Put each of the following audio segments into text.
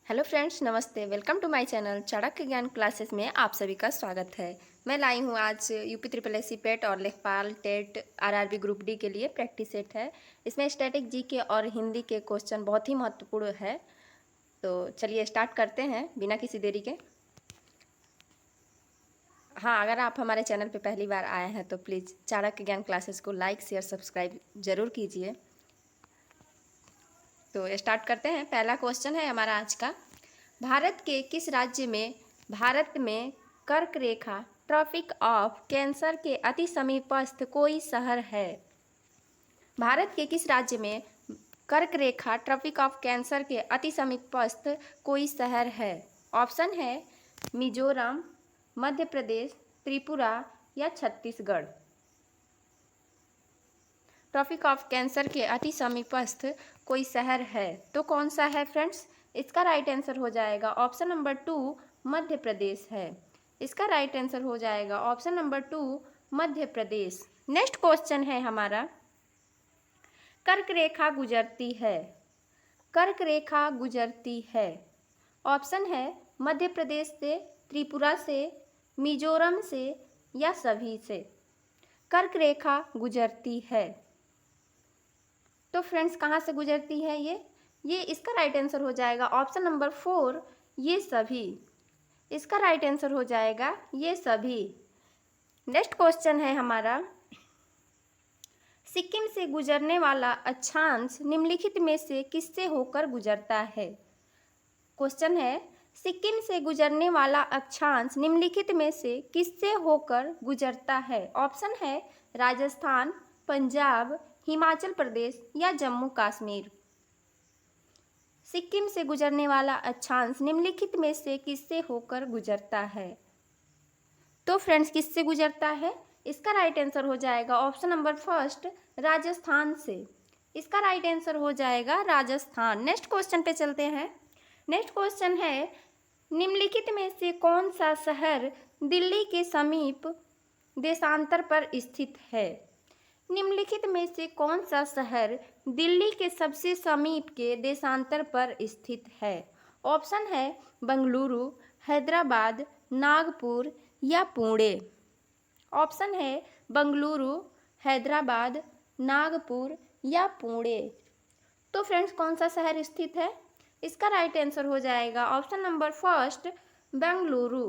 Hello friends, नमस्ते। Welcome to my channel Chanakya Gyan classes में आप सभी का स्वागत है। मैं लाई हूँ आज यूपी ट्रिपल एस सी पेट और लेखपाल टेट आरआरबी ग्रुप डी के लिए प्रैक्टिस सेट है। इसमें स्टैटिक जीके और हिंदी के क्वेश्चन बहुत ही महत्वपूर्ण है। तो चलिए स्टार्ट करते हैं बिना किसी देरी के। हाँ, अगर आप हमारे चैनल पर पहली बार आए हैं तो प्लीज़ चाणक्य ज्ञान क्लासेस को लाइक शेयर सब्सक्राइब ज़रूर कीजिए। तो स्टार्ट करते हैं। पहला क्वेश्चन है हमारा आज का, भारत के किस राज्य में कर्क रेखा ट्रॉपिक ऑफ कैंसर के अति समीपस्थ कोई शहर है? भारत के किस राज्य में कर्क रेखा ट्रॉपिक ऑफ कैंसर के अति समीपस्थ कोई शहर है? ऑप्शन है मिजोरम, मध्य प्रदेश, त्रिपुरा या छत्तीसगढ़। ट्रॉपिक ऑफ कैंसर के अति समीपस्थ कोई शहर है तो कौन सा है फ्रेंड्स? इसका राइट आंसर हो जाएगा ऑप्शन नंबर 2 मध्य प्रदेश है। इसका राइट आंसर हो जाएगा option number 2 Madhya Pradesh. Next question है हमारा, कर्क रेखा गुजरती है। कर्क रेखा गुजरती है। ऑप्शन है मध्य प्रदेश से, त्रिपुरा से, मिजोरम से या सभी से। कर्क रेखा गुजरती है तो फ्रेंड्स कहाँ से गुजरती है ये इसका राइट आंसर हो जाएगा ऑप्शन नंबर 4 ये सभी। इसका राइट आंसर हो जाएगा ये सभी। नेक्स्ट क्वेश्चन है हमारा, सिक्किम से गुजरने वाला अक्षांश निम्नलिखित में से किससे होकर गुजरता है? क्वेश्चन है, सिक्किम से गुजरने वाला अक्षांश निम्नलिखित में से किससे होकर गुजरता है? ऑप्शन है राजस्थान, पंजाब, हिमाचल प्रदेश या जम्मू कश्मीर। सिक्किम से गुजरने वाला अक्षांश निम्नलिखित में से किससे होकर गुजरता है? तो फ्रेंड्स किससे गुजरता है? इसका राइट आंसर हो जाएगा ऑप्शन नंबर 1 राजस्थान से। इसका राइट आंसर हो जाएगा राजस्थान। नेक्स्ट क्वेश्चन पे चलते हैं। नेक्स्ट क्वेश्चन है, निम्नलिखित में से कौन सा शहर दिल्ली के समीप देशांतर पर स्थित है? निम्नलिखित में से कौन सा शहर दिल्ली के सबसे समीप के देशांतर पर स्थित है? ऑप्शन है बेंगलुरु, हैदराबाद, नागपुर या पुणे। ऑप्शन है बेंगलुरु, हैदराबाद, नागपुर या पुणे। तो फ्रेंड्स कौन सा शहर स्थित है? इसका राइट आंसर हो जाएगा ऑप्शन नंबर 1 बेंगलुरु।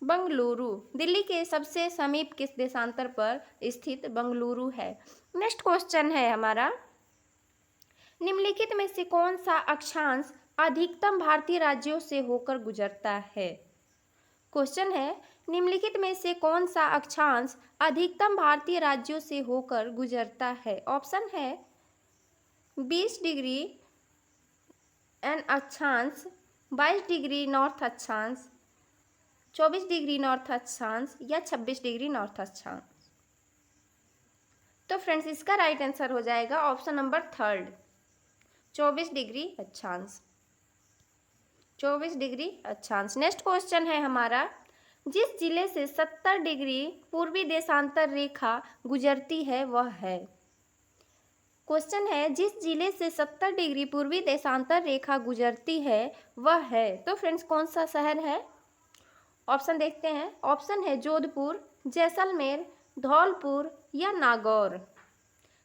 बेंगलुरु दिल्ली के सबसे समीप किस देशांतर पर स्थित बेंगलुरु है। नेक्स्ट क्वेश्चन है हमारा, निम्नलिखित में से कौन सा अक्षांश अधिकतम भारतीय राज्यों से होकर गुजरता है? क्वेश्चन है, निम्नलिखित में से कौन सा अक्षांश अधिकतम भारतीय राज्यों से होकर गुजरता है? ऑप्शन है 20 डिग्री एन अक्षांश, 22 डिग्री नॉर्थ अक्षांश, 24 डिग्री नॉर्थ अक्षांश या 26 डिग्री नॉर्थ अक्षांश। तो फ्रेंड्स इसका राइट आंसर हो जाएगा ऑप्शन नंबर 3 24 डिग्री अक्षांश। 24 डिग्री अक्षांश। नेक्स्ट क्वेश्चन है हमारा, जिस जिले से 70 डिग्री पूर्वी देशांतर रेखा गुजरती है वह है। क्वेश्चन है, जिस जिले से 70 डिग्री पूर्वी देशांतर रेखा गुजरती है वह है। तो फ्रेंड्स कौन सा शहर है? ऑप्शन देखते हैं। ऑप्शन है जोधपुर, जैसलमेर, धौलपुर या नागौर।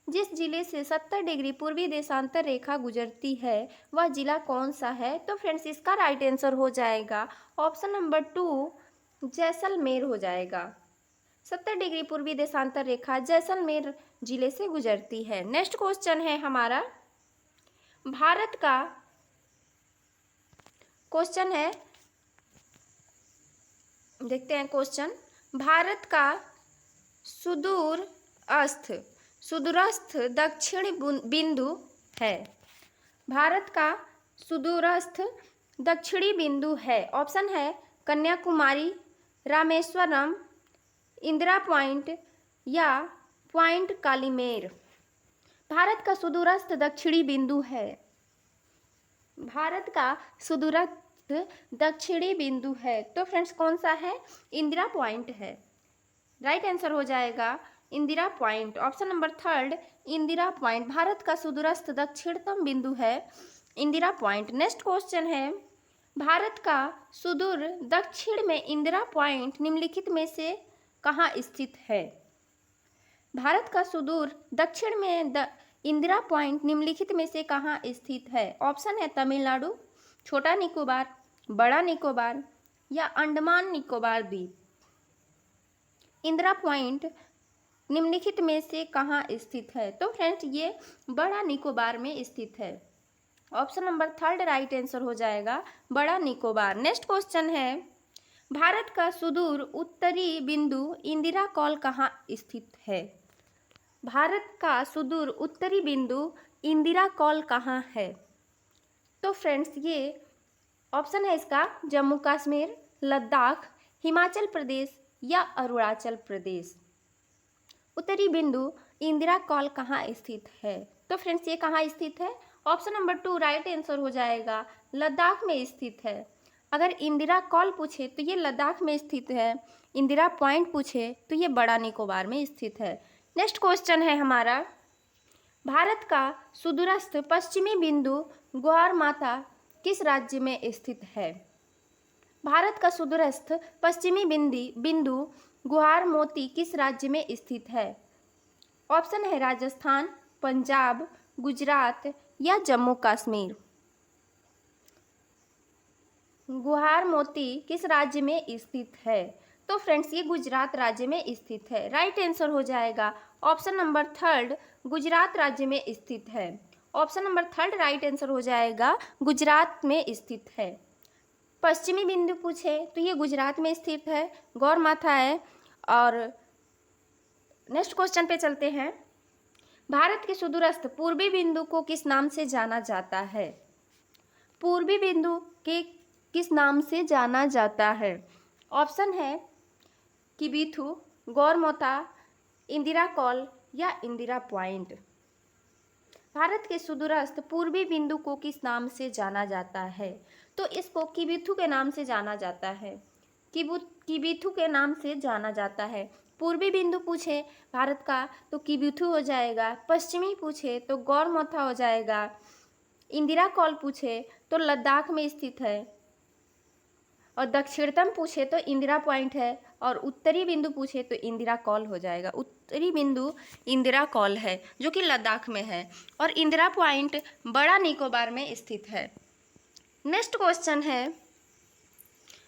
जिस जिले से 70 डिग्री पूर्वी देशांतर रेखा गुजरती है वह जिला कौन सा है? तो फ्रेंड्स इसका राइट आंसर हो जाएगा ऑप्शन नंबर 2 जैसलमेर हो जाएगा। 70 डिग्री पूर्वी देशांतर रेखा जैसलमेर जिले से गुजरती है। नेक्स्ट क्वेश्चन है हमारा, भारत का क्वेश्चन है, देखते हैं क्वेश्चन, भारत का सुदूरस्थ दक्षिणी बिंदु है। भारत का सुदूरस्थ दक्षिणी बिंदु है। ऑप्शन है कन्याकुमारी, रामेश्वरम, इंदिरा पॉइंट या पॉइंट कालीमेर। भारत का सुदूरस्थ दक्षिणी बिंदु है। भारत का सुदूरस्थ दक्षिणी बिंदु है तो फ्रेंड्स कौन सा है? इंदिरा पॉइंट है। राइट आंसर हो जाएगा Indira point. Option number 3 Indira point Bharat का सुदूरस्थ दक्षिणतम बिंदु है इंदिरा पॉइंट। नेक्स्ट क्वेश्चन है, भारत का सुदूर दक्षिण में इंदिरा पॉइंट निम्नलिखित में से कहाँ स्थित है? भारत का सुदूर दक्षिण में इंदिरा पॉइंट निम्नलिखित में से कहाँ स्थित है? ऑप्शन है तमिलनाडु, छोटा निकोबार, बड़ा निकोबार या अंडमान निकोबार द्वीप। इंदिरा पॉइंट निम्नलिखित में से कहाँ स्थित है? तो फ्रेंड्स ये बड़ा निकोबार में स्थित है। Option number third right answer हो जाएगा बड़ा निकोबार। नेक्स्ट क्वेश्चन है, भारत का सुदूर उत्तरी बिंदु इंदिरा कॉल कहाँ स्थित है? भारत का सुदूर उत्तरी बिंदु इंदिरा कॉल कहाँ है? तो फ्रेंड्स ये ऑप्शन है इसका जम्मू कश्मीर, लद्दाख, हिमाचल प्रदेश या अरुणाचल प्रदेश। उत्तरी बिंदु इंदिरा कॉल कहाँ स्थित है? तो फ्रेंड्स ये कहाँ स्थित है? ऑप्शन नंबर 2 राइट आंसर हो जाएगा लद्दाख में स्थित है। अगर इंदिरा कॉल पूछे तो ये लद्दाख में स्थित है, इंदिरा पॉइंट पूछे तो ये बड़ा निकोबार में स्थित है। नेक्स्ट क्वेश्चन है हमारा, भारत का सुदूरस्थ पश्चिमी बिंदु ग्वार माता किस राज्य में स्थित है? भारत का सुदूरस्थ पश्चिमी बिंदु गुहार मोती किस राज्य में स्थित है? ऑप्शन है राजस्थान, पंजाब, गुजरात या जम्मू कश्मीर। गुहार मोती किस राज्य में स्थित है? तो फ्रेंड्स ये गुजरात राज्य में स्थित है। राइट आंसर हो जाएगा ऑप्शन नंबर थर्ड गुजरात राज्य में स्थित है। Option number third right answer हो जाएगा गुजरात में स्थित है। पश्चिमी बिंदु पूछे तो ये गुजरात में स्थित है, गौर माथा है। और नेक्स्ट क्वेश्चन पे चलते हैं, भारत के सुदूरस्थ पूर्वी बिंदु को किस नाम से जाना जाता है? पूर्वी बिंदु के किस नाम से जाना जाता है? ऑप्शन है किबिथु, गौरमोता, इंदिरा कॉल या इंदिरा पॉइंट। भारत के सुदूरस्थ पूर्वी बिंदु को किस नाम से जाना जाता है? तो इसको किबिथु के नाम से जाना जाता है। किबिथु के नाम से जाना जाता है। पूर्वी बिंदु पूछे भारत का तो किबिथु हो जाएगा, पश्चिमी पूछे तो गौरमोथा हो जाएगा, इंदिरा कॉल पूछे तो लद्दाख में स्थित है, और दक्षिणतम पूछे तो इंदिरा पॉइंट है, और उत्तरी बिंदु पूछे तो इंदिरा कॉल हो जाएगा। उत्तरी बिंदु इंदिरा कॉल है जो कि लद्दाख में है, और इंदिरा पॉइंट बड़ा निकोबार में स्थित है। नेक्स्ट क्वेश्चन है,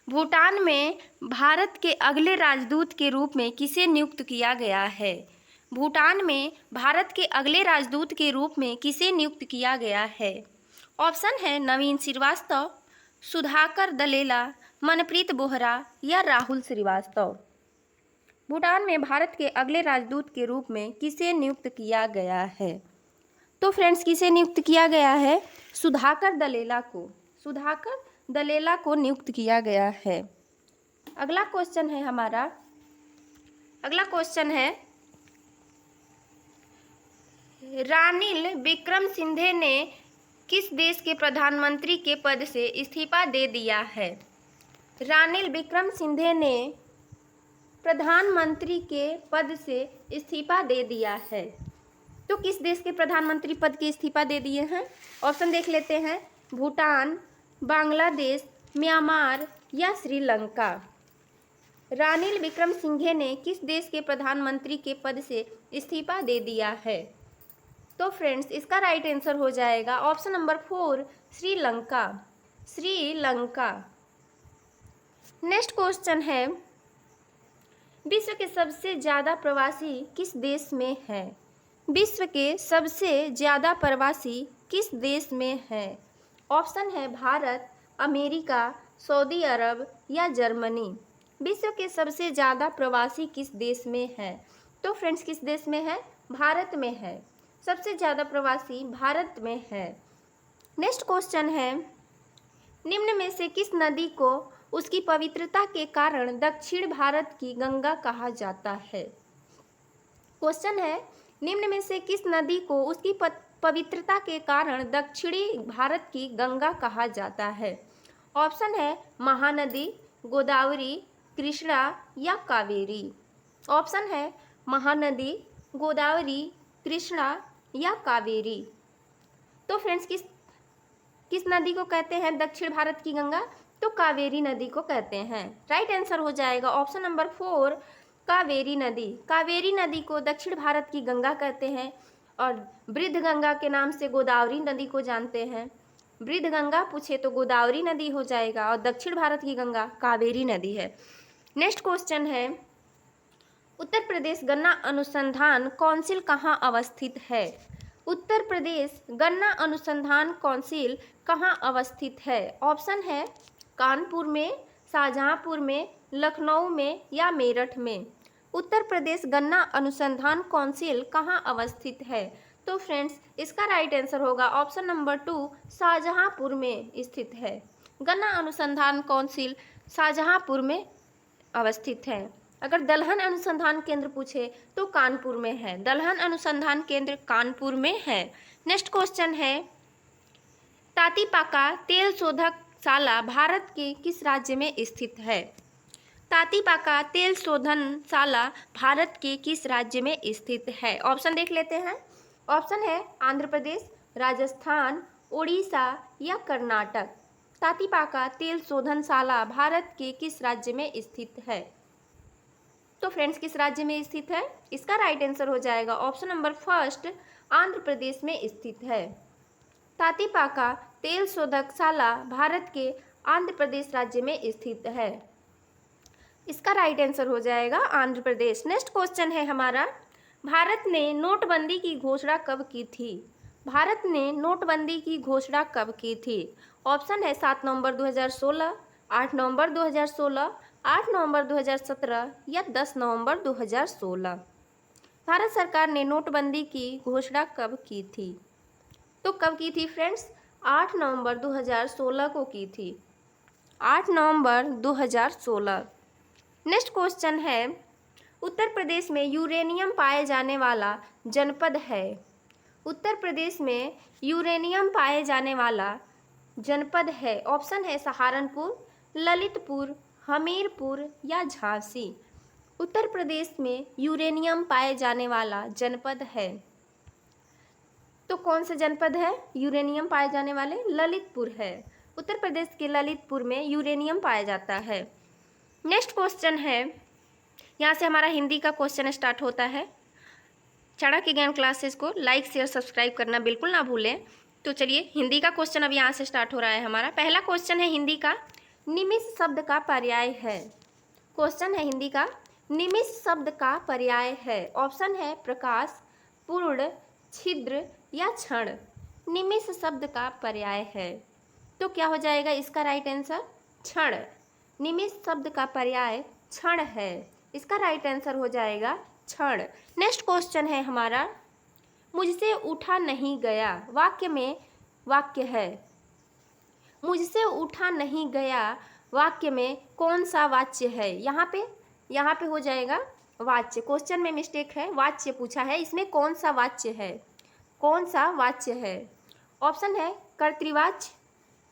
भूटान में भारत के अगले राजदूत के रूप में किसे नियुक्त किया गया है? भूटान में भारत के अगले राजदूत के रूप में किसे नियुक्त किया गया है? ऑप्शन है नवीन श्रीवास्तव, सुधाकर दलेला, मनप्रीत बोहरा या राहुल श्रीवास्तव। भूटान में भारत के अगले राजदूत के रूप में किसे नियुक्त किया गया है? तो फ्रेंड्स किसे नियुक्त किया गया है? सुधाकर दलेला को। सुधाकर दलेला को नियुक्त किया गया है। अगला क्वेश्चन है हमारा, अगला क्वेश्चन है, रानिल विक्रमसिंघे ने किस देश के प्रधानमंत्री के पद से इस्तीफा दे दिया है? रानिल विक्रमसिंघे ने प्रधानमंत्री के पद से इस्तीफा दे दिया है। तो किस देश के प्रधानमंत्री पद के इस्तीफा दे दिए हैं? ऑप्शन देख लेते हैं, भूटान, बांग्लादेश, म्यांमार या श्रीलंका। रानिल विक्रमसिंघे ने किस देश के प्रधानमंत्री के पद से इस्तीफा दे दिया है? तो फ्रेंड्स इसका राइट आंसर हो जाएगा option number 4 Sri Lanka. Sri Lanka. Next question है, विश्व के सबसे ज़्यादा प्रवासी किस देश में है? विश्व के सबसे ज़्यादा प्रवासी किस देश में है? ऑप्शन है भारत, अमेरिका, सऊदी अरब या जर्मनी। विश्व के सबसे ज़्यादा प्रवासी किस देश में है? तो फ्रेंड्स किस देश में है? भारत में है। सबसे ज़्यादा प्रवासी भारत में है। नेक्स्ट क्वेश्चन है, निम्न में से किस नदी को उसकी पवित्रता के कारण दक्षिण भारत की गंगा कहा जाता है? क्वेश्चन है, निम्न में से किस नदी को उसकी पवित्रता के कारण दक्षिणी भारत की गंगा कहा जाता है? ऑप्शन है महानदी, गोदावरी, कृष्णा या कावेरी। ऑप्शन है महानदी, गोदावरी, कृष्णा या कावेरी। तो फ्रेंड्स किस नदी को कहते हैं दक्षिण भारत की गंगा? तो कावेरी नदी को कहते हैं। राइट आंसर हो जाएगा ऑप्शन नंबर 4 कावेरी नदी। कावेरी नदी को दक्षिण भारत की गंगा कहते हैं और वृद्ध गंगा के नाम से गोदावरी नदी को जानते हैं। वृद्ध गंगा पूछे तो गोदावरी नदी हो जाएगा और दक्षिण भारत की गंगा कावेरी नदी है। नेक्स्ट क्वेश्चन है, उत्तर प्रदेश गन्ना अनुसंधान काउंसिल कहाँ अवस्थित है? उत्तर प्रदेश गन्ना अनुसंधान काउंसिल कहाँ अवस्थित है? ऑप्शन है कानपुर में, शाहजहांपुर में, लखनऊ में या मेरठ में। उत्तर प्रदेश गन्ना अनुसंधान काउंसिल कहाँ अवस्थित है? तो फ्रेंड्स इसका राइट आंसर होगा ऑप्शन नंबर 2 शाहजहांपुर में स्थित है। गन्ना अनुसंधान काउंसिल शाहजहांपुर में अवस्थित है। अगर दलहन अनुसंधान केंद्र पूछे तो कानपुर में है। दलहन अनुसंधान केंद्र कानपुर में है। नेक्स्ट क्वेश्चन है, तातीपाका तेल शोधकशाला भारत के किस राज्य में स्थित है? तातीपाका तेल शोधनशाला भारत के किस राज्य में स्थित है? ऑप्शन देख लेते हैं। ऑप्शन है आंध्र प्रदेश, राजस्थान, उड़ीसा या कर्नाटक। तातीपाका तेल शोधनशाला भारत के किस राज्य में स्थित है? तो फ्रेंड्स किस राज्य में स्थित है? इसका राइट आंसर हो जाएगा ऑप्शन नंबर 1 आंध्र प्रदेश में स्थित है। तातीपाका तेल शोधकशाला भारत के आंध्र प्रदेश राज्य में स्थित है। इसका राइट आंसर हो जाएगा आंध्र प्रदेश। नेक्स्ट क्वेश्चन है हमारा, भारत ने नोटबंदी की घोषणा कब की थी? भारत ने नोटबंदी की घोषणा कब की थी? ऑप्शन है 7 नवंबर 2016, 8 नवंबर 2016, 8 नवंबर 2017 या 10 नवंबर 2016। भारत सरकार ने नोटबंदी की घोषणा कब की थी? तो कब की थी फ्रेंड्स? 8 नवंबर 2016 को की थी। 8 नवंबर 2016। नेक्स्ट क्वेश्चन है, उत्तर प्रदेश में यूरेनियम पाए जाने वाला जनपद है? उत्तर प्रदेश में यूरेनियम पाए जाने वाला जनपद है। ऑप्शन है सहारनपुर, ललितपुर, हमीरपुर या झांसी। उत्तर प्रदेश में यूरेनियम पाए जाने वाला जनपद है। तो कौन सा जनपद है यूरेनियम पाए जाने वाले? ललितपुर है। उत्तर प्रदेश के ललितपुर में यूरेनियम पाया जाता है। नेक्स्ट क्वेश्चन है, यहाँ से हमारा हिंदी का क्वेश्चन स्टार्ट होता है। चाणक्य ज्ञान क्लासेस को लाइक शेयर सब्सक्राइब करना बिल्कुल ना भूलें। तो चलिए हिंदी का क्वेश्चन अब यहाँ से स्टार्ट हो रहा है हमारा। पहला क्वेश्चन है हिंदी का, निमिष शब्द का पर्याय है। क्वेश्चन है हिंदी का, निमिष शब्द का पर्याय है। ऑप्शन है प्रकाश, पूर्ण, छिद्र या क्षण। निमिष शब्द का पर्याय है तो क्या हो जाएगा इसका राइट आंसर? क्षण। निमिष शब्द का पर्याय क्षण है। इसका राइट आंसर हो जाएगा क्षण। नेक्स्ट क्वेश्चन है हमारा, मुझसे उठा नहीं गया वाक्य में वाक्य है। मुझसे उठा नहीं गया वाक्य में कौन सा वाच्य है? यहाँ पे हो जाएगा वाच्य। क्वेश्चन में मिस्टेक है, वाच्य पूछा है, इसमें कौन सा वाच्य है? कौन सा वाच्य है? ऑप्शन है कर्तृवाच्य,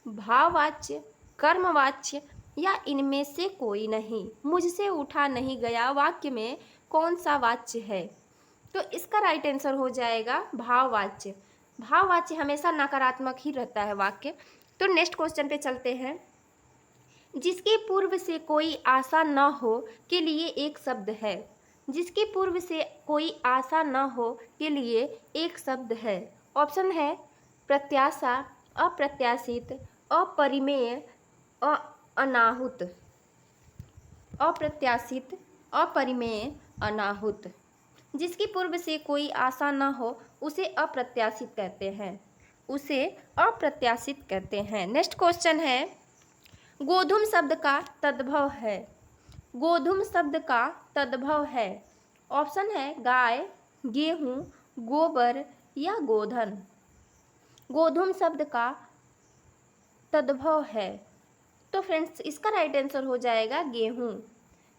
भाववाच्य, कर्मवाच्य या इनमें से कोई नहीं। मुझसे उठा नहीं गया वाक्य में कौन सा वाच्य है? तो इसका राइट आंसर हो जाएगा भाववाच्य। भाववाच्य हमेशा नकारात्मक ही रहता है वाक्य। तो नेक्स्ट क्वेश्चन पे चलते हैं, जिसके पूर्व से कोई आशा न हो के लिए एक शब्द है। जिसके पूर्व से कोई आशा न हो के लिए एक शब्द है। ऑप्शन है प्रत्याशा, अप्रत्याशित, अपरिमेय, अनाहुत। अप्रत्याशित, अपरिमेय, अनाहुत। जिसकी पूर्व से कोई आशा न हो उसे अप्रत्याशित कहते हैं। उसे अप्रत्याशित कहते हैं। नेक्स्ट क्वेश्चन है, गोधूम शब्द का तद्भव है। गोधूम शब्द का तद्भव है। ऑप्शन है गाय, गेहूँ, गोबर या गोधन। गोधूम शब्द का तद्भव है तो फ्रेंड्स इसका राइट आंसर हो जाएगा गेहूँ।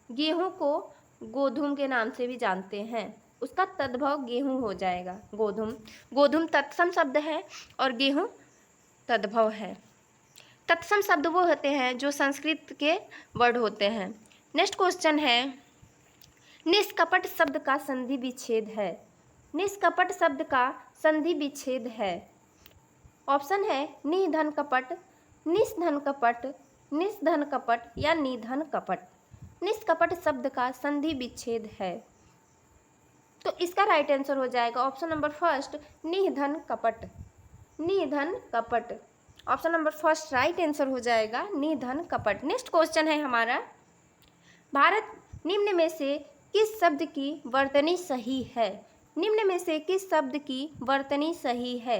गेहूँ को गोधूम के नाम से भी जानते हैं, उसका तद्भव गेहूँ हो जाएगा। गोधूम, गोधूम तत्सम शब्द है और गेहूँ तद्भव है। तत्सम शब्द वो होते हैं जो संस्कृत के वर्ड होते हैं। नेक्स्ट क्वेश्चन है, निष्कपट शब्द का संधि विच्छेद है। निष्कपट शब्द का संधि विच्छेद है। ऑप्शन है निधन कपट, निस्धन कपट, निस्धन कपट या निधन कपट। निष्कपट शब्द का संधि विच्छेद है, तो इसका राइट आंसर हो जाएगा ऑप्शन नंबर फर्स्ट निधन कपट, निधन कपट। Option number first right answer हो जाएगा निधन कपट। नेक्स्ट क्वेश्चन है हमारा, भारत निम्न में से किस शब्द की वर्तनी सही है? निम्न में से किस शब्द की वर्तनी सही है?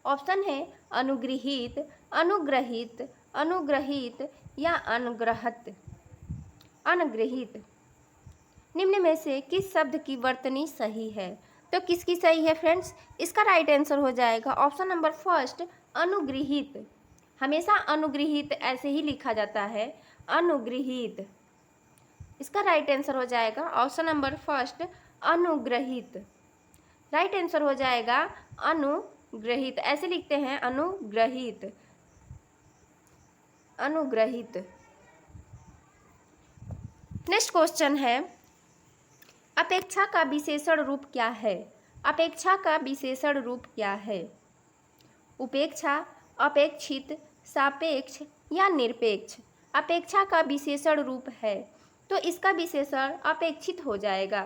ऑप्शन है अनुगृहीत, अनुग्रहित, अनुग्रहित या अनुग्रहत, अनुग्रहित। निम्न में से किस शब्द की वर्तनी सही है? तो किसकी सही है फ्रेंड्स? इसका राइट आंसर हो जाएगा ऑप्शन नंबर फर्स्ट अनुगृहीत। हमेशा अनुगृहीत ऐसे ही लिखा जाता है, अनुगृहीत। इसका राइट आंसर हो जाएगा ऑप्शन नंबर फर्स्ट अनुग्रहित। राइट आंसर हो जाएगा अनुग्रहित, ऐसे लिखते हैं अनुग्रहित, अनुग्रहित। नेक्स्ट क्वेश्चन है, अपेक्षा का विशेषण रूप क्या है? अपेक्षा का विशेषण रूप क्या है? उपेक्षा, अपेक्षित, सापेक्ष या निरपेक्ष? अपेक्षा का विशेषण रूप है, तो इसका विशेषण अपेक्षित हो जाएगा।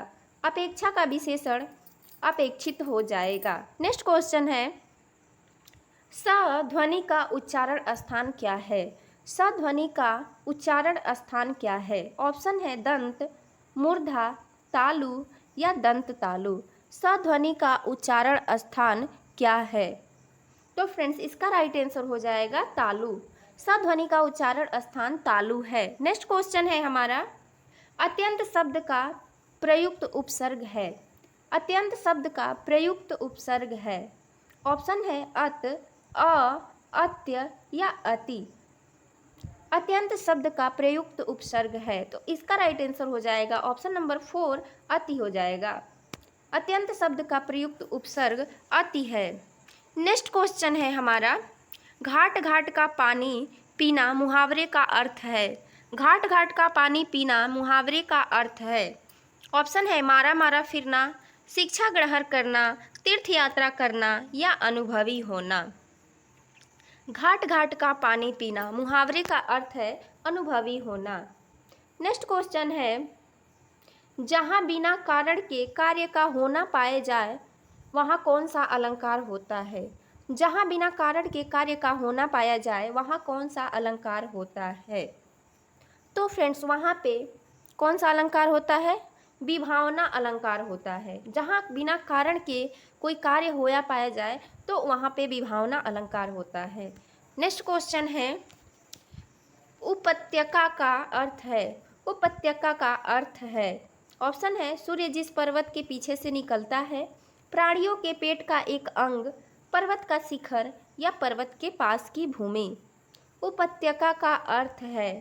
अपेक्षा का विशेषण अपेक्षित हो जाएगा। नेक्स्ट क्वेश्चन है, स ध्वनि का उच्चारण स्थान क्या है? स ध्वनि का उच्चारण स्थान क्या है? ऑप्शन है दंत, मूर्धा, तालु या दंत तालु। स ध्वनि का उच्चारण स्थान क्या है? तो फ्रेंड्स इसका राइट आंसर हो जाएगा तालु। स ध्वनि का उच्चारण स्थान तालु है। नेक्स्ट क्वेश्चन है हमारा, अत्यंत शब्द का प्रयुक्त उपसर्ग है। अत्यंत शब्द का प्रयुक्त उपसर्ग है। ऑप्शन है अत, अ, अत्य या अति। अत्यंत शब्द का प्रयुक्त उपसर्ग है, तो इसका राइट आंसर हो जाएगा ऑप्शन नंबर 4 अति हो जाएगा। अत्यंत शब्द का प्रयुक्त उपसर्ग अति है। नेक्स्ट क्वेश्चन है हमारा, घाट घाट का पानी पीना मुहावरे का अर्थ है। घाट घाट का पानी पीना मुहावरे का अर्थ है। ऑप्शन है मारा मारा फिरना, शिक्षा ग्रहण करना, तीर्थ यात्रा करना या अनुभवी होना। घाट घाट का पानी पीना मुहावरे का अर्थ है अनुभवी होना। नेक्स्ट क्वेश्चन है, जहाँ बिना कारण के कार्य का होना पाए जाए वहाँ कौन सा अलंकार होता है? जहाँ बिना कारण के कार्य का होना पाया जाए वहाँ कौन सा अलंकार होता है? तो फ्रेंड्स वहाँ पे कौन सा अलंकार होता है? विभावना अलंकार होता है। जहाँ बिना कारण के कोई कार्य होया पाया जाए तो वहाँ पे विभावना अलंकार होता है। नेक्स्ट क्वेश्चन है, उपत्यका का अर्थ है। उपत्यका का अर्थ है, ऑप्शन है सूर्य जिस पर्वत के पीछे से निकलता है, प्राणियों के पेट का एक अंग, पर्वत का शिखर या पर्वत के पास की भूमि। उपत्यका का अर्थ है,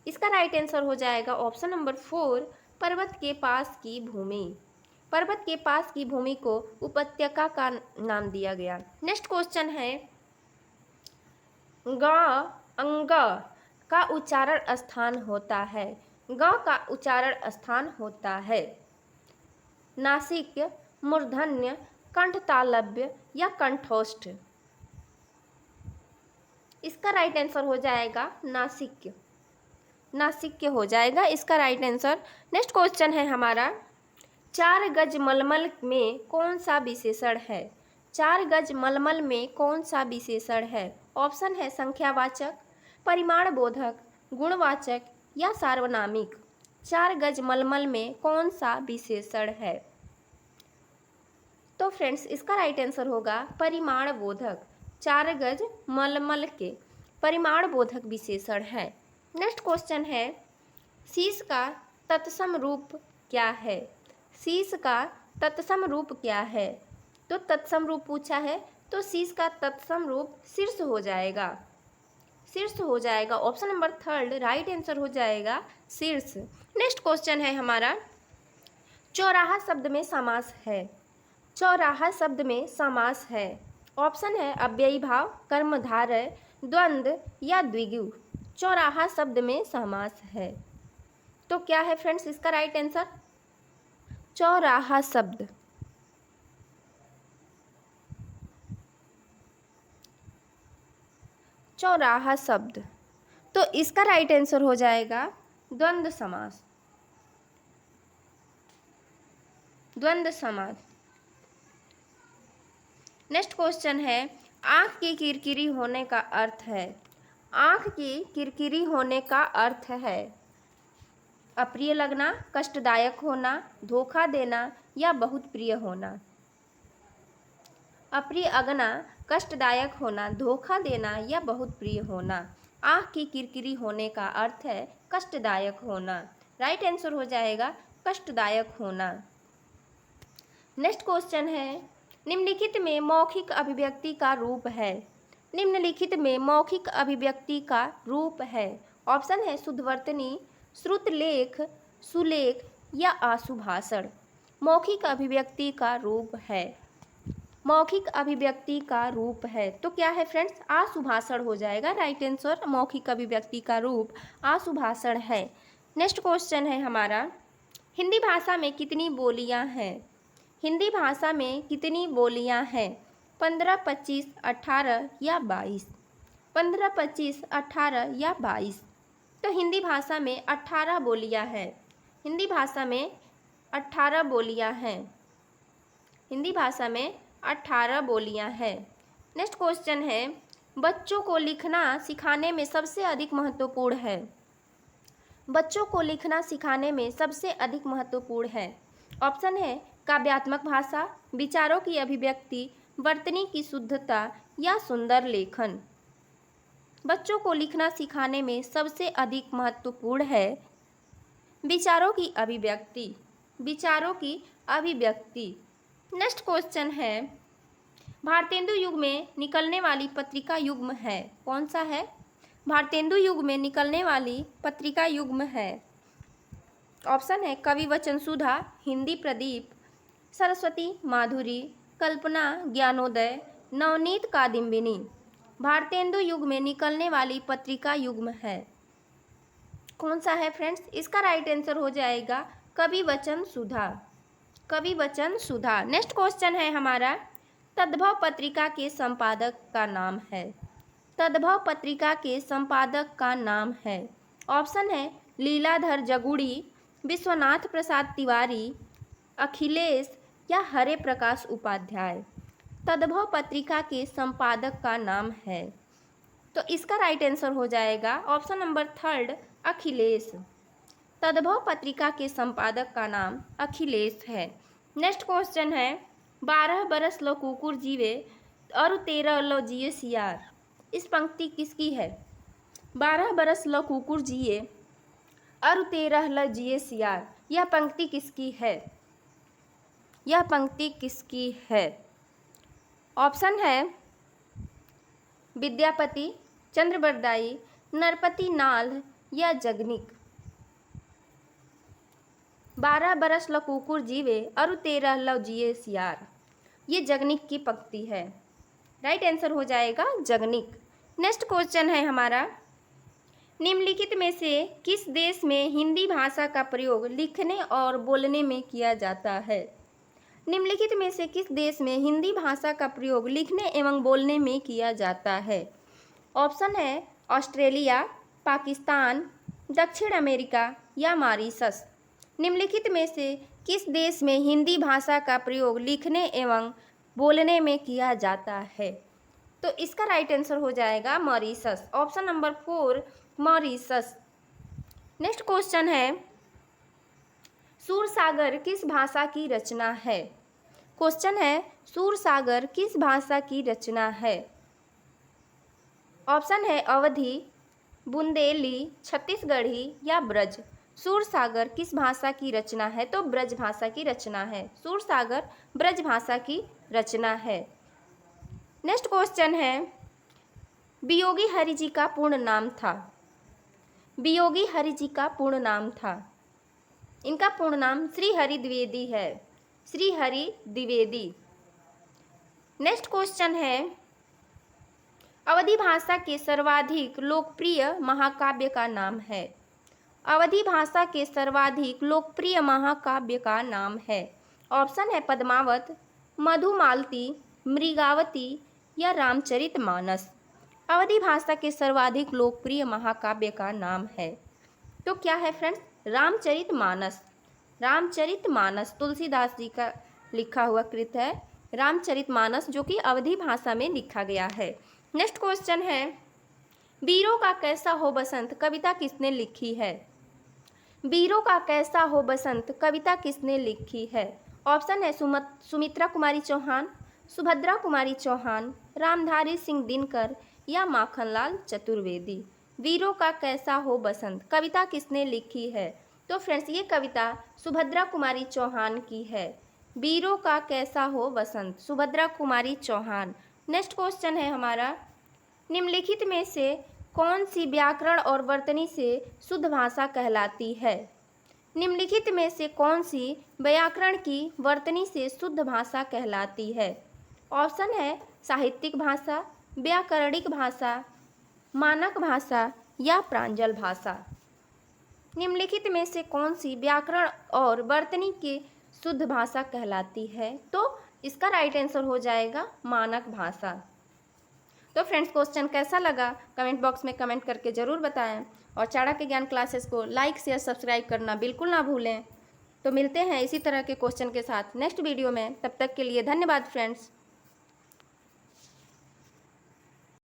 इसका राइट आंसर हो जाएगा ऑप्शन नंबर 4 पर्वत के पास की भूमि। पर्वत के पास की भूमि को उपत्यका का नाम दिया गया। नेक्स्ट क्वेश्चन है, ग अंग का उच्चारण स्थान होता है। ग का उच्चारण स्थान होता है नासिक, मूर्धन्य, कंठतालव्य या कंठोष्ठ। इसका राइट आंसर हो जाएगा नासिक, नासिक हो जाएगा इसका राइट आंसर। नेक्स्ट क्वेश्चन है हमारा, 4 गज मलमल में कौन सा विशेषण है? 4 गज मलमल में कौन सा विशेषण है? ऑप्शन है संख्यावाचक, परिमाण बोधक, गुणवाचक या सार्वनामिक। 4 गज मलमल में कौन सा विशेषण है? तो फ्रेंड्स इसका राइट आंसर होगा परिमाण बोधक। 4 गज मलमल के परिमाण बोधक विशेषण है। नेक्स्ट क्वेश्चन है, शीश का तत्सम रूप क्या है? शीश का तत्सम रूप क्या है? तो तत्सम रूप पूछा है, तो शीश का तत्सम रूप शीर्ष हो जाएगा, शीर्ष हो जाएगा। ऑप्शन नंबर 3 राइट आंसर हो जाएगा शीर्ष। नेक्स्ट क्वेश्चन है हमारा, चौराहा शब्द में समास है। चौराहा शब्द में समास है। ऑप्शन है अव्ययी भाव, कर्मधारय, द्वंद्व या द्विगु। चौराहा शब्द में समास है, तो क्या है फ्रेंड्स इसका राइट आंसर? चौराहा शब्द। चौराहा शब्द। तो इसका राइट आंसर हो जाएगा द्वंद्व समास। द्वंद्व समास। नेक्स्ट क्वेश्चन है, आंख की किरकिरी होने का अर्थ है। आंख की किरकिरी होने का अर्थ है अप्रिय लगना, कष्टदायक होना, धोखा देना या बहुत प्रिय होना। अप्रिय लगना, कष्टदायक होना, धोखा देना या बहुत प्रिय होना। आंख की किरकिरी होने का अर्थ है कष्टदायक होना। राइट आंसर हो जाएगा कष्टदायक होना। नेक्स्ट क्वेश्चन है, निम्नलिखित में मौखिक अभिव्यक्ति का रूप है। निम्नलिखित में मौखिक अभिव्यक्ति का रूप है। ऑप्शन है शुद्धवर्तनी, श्रुतलेख, सुलेख या आशुभाषण। मौखिक अभिव्यक्ति का रूप है। मौखिक अभिव्यक्ति का रूप है तो क्या है फ्रेंड्स, आशुभाषण हो जाएगा। राइट आंसर मौखिक अभिव्यक्ति का रूप आशुभाषण है। नेक्स्ट क्वेश्चन है हमारा, हिंदी भाषा में कितनी बोलियां हैं। हिंदी भाषा में कितनी बोलियां हैं। 15, 25, 18 या 22। 15, 25, 18 या 22। तो हिंदी भाषा में 18 बोलियां हैं। हिंदी भाषा में 18 बोलियां हैं। हिंदी भाषा में 18 बोलियां हैं। नेक्स्ट क्वेश्चन है, बच्चों को लिखना सिखाने में सबसे अधिक महत्वपूर्ण है। बच्चों को लिखना सिखाने में सबसे अधिक महत्वपूर्ण है। ऑप्शन है काव्यात्मक भाषा, विचारों की अभिव्यक्ति, वर्तनी की शुद्धता या सुंदर लेखन। बच्चों को लिखना सिखाने में सबसे अधिक महत्वपूर्ण है विचारों की अभिव्यक्ति। विचारों की अभिव्यक्ति। नेक्स्ट क्वेश्चन है, भारतेंदु युग में निकलने वाली पत्रिका युग्म है। कौन सा है। भारतेंदु युग में निकलने वाली पत्रिका युग्म है। ऑप्शन है कवि वचन सुधा, हिंदी प्रदीप, सरस्वती माधुरी, कल्पना ज्ञानोदय, नवनीत कादिम्बिनी। भारतेंदु युग में निकलने वाली पत्रिका युग्म है। कौन सा है फ्रेंड्स, इसका राइट आंसर हो जाएगा कवि वचन सुधा। कवि वचन सुधा। नेक्स्ट क्वेश्चन है हमारा, तद्भव पत्रिका के संपादक का नाम है। तद्भव पत्रिका के संपादक का नाम है। ऑप्शन है लीलाधर जगुड़ी, विश्वनाथ प्रसाद तिवारी, अखिलेश या हरे प्रकाश उपाध्याय। तद्भव पत्रिका के संपादक का नाम है। तो इसका राइट आंसर हो जाएगा ऑप्शन नंबर 3 अखिलेश। तद्भव पत्रिका के संपादक का नाम अखिलेश है। नेक्स्ट क्वेश्चन है, 12 बरस लो कुकुर जीवे और 13 लो जिए सियार। इस पंक्ति किसकी है। 12 बरस लो कुकुर जिए और 13 लो जिए सियार। यह पंक्ति किसकी है। यह पंक्ति किसकी है। ऑप्शन है विद्यापति, चंद्रबरदाई, नरपति नाल या जगनिक। 12 बरस लो कुकुर जीवे और 13 लो जिए सियार। ये जगनिक की पंक्ति है। राइट आंसर हो जाएगा जगनिक। नेक्स्ट क्वेश्चन है हमारा, निम्नलिखित में से किस देश में हिंदी भाषा का प्रयोग लिखने और बोलने में किया जाता है। निम्नलिखित में से किस देश में हिंदी भाषा का प्रयोग लिखने एवं बोलने में किया जाता है। ऑप्शन है ऑस्ट्रेलिया, पाकिस्तान, दक्षिण अमेरिका या मॉरिशस। निम्नलिखित में से किस देश में हिंदी भाषा का प्रयोग लिखने एवं बोलने में किया जाता है। तो इसका राइट आंसर हो जाएगा Mauritius. Option number 4 Mauritius. Next question है, सूरसागर किस भाषा की रचना है। क्वेश्चन है सूरसागर किस भाषा की रचना है। ऑप्शन है अवधी, बुंदेली, छत्तीसगढ़ी या ब्रज। सूरसागर किस भाषा की रचना है। तो ब्रज भाषा की रचना है। सूरसागर ब्रज भाषा की रचना है। नेक्स्ट क्वेश्चन है, वियोगी हरि जी का पूर्ण नाम था। वियोगी हरि जी का पूर्ण नाम था। इनका पूर्ण नाम श्री हरि द्विवेदी है। श्री हरि द्विवेदी। नेक्स्ट क्वेश्चन है, अवधी भाषा के सर्वाधिक लोकप्रिय महाकाव्य का नाम है। अवधी भाषा के सर्वाधिक लोकप्रिय महाकाव्य का नाम है। ऑप्शन है पद्मावत, मधुमालती, मृगावती या रामचरितमानस। अवधी भाषा के सर्वाधिक लोकप्रिय महाकाव्य का नाम है? तो क्या है फ्रेंड्स? रामचरितमानस। रामचरितमानस तुलसीदास जी का लिखा हुआ कृत है रामचरितमानस, जो कि अवधी भाषा में लिखा गया है। नेक्स्ट क्वेश्चन है, वीरों का कैसा हो बसंत कविता किसने लिखी है? वीरों का कैसा हो बसंत कविता किसने लिखी है? ऑप्शन है सुमित्रा कुमारी चौहान, सुभद्रा कुमारी चौहान, रामधारी सिंह दिनकर या माखनलाल चतुर्वेदी। वीरों का कैसा हो बसंत कविता किसने लिखी है? तो फ्रेंड्स ये कविता सुभद्रा कुमारी चौहान की है। वीरों का कैसा हो बसंत, सुभद्रा कुमारी चौहान। नेक्स्ट क्वेश्चन है हमारा, निम्नलिखित में से कौन सी व्याकरण और वर्तनी से शुद्ध भाषा कहलाती है? निम्नलिखित में से कौन सी व्याकरण की वर्तनी से शुद्ध भाषा कहलाती है? ऑप्शन है साहित्यिक भाषा, व्याकरणिक भाषा, मानक भाषा या प्रांजल भाषा। निम्नलिखित में से कौन सी व्याकरण और वर्तनी की शुद्ध भाषा कहलाती है? तो इसका राइट आंसर हो जाएगा मानक भाषा। तो फ्रेंड्स क्वेश्चन कैसा लगा कमेंट बॉक्स में कमेंट करके ज़रूर बताएं, और चाणक्य ज्ञान क्लासेस को लाइक शेयर सब्सक्राइब करना बिल्कुल ना भूलें। तो मिलते हैं इसी तरह के क्वेश्चन के साथ नेक्स्ट वीडियो में, तब तक के लिए धन्यवाद फ्रेंड्स।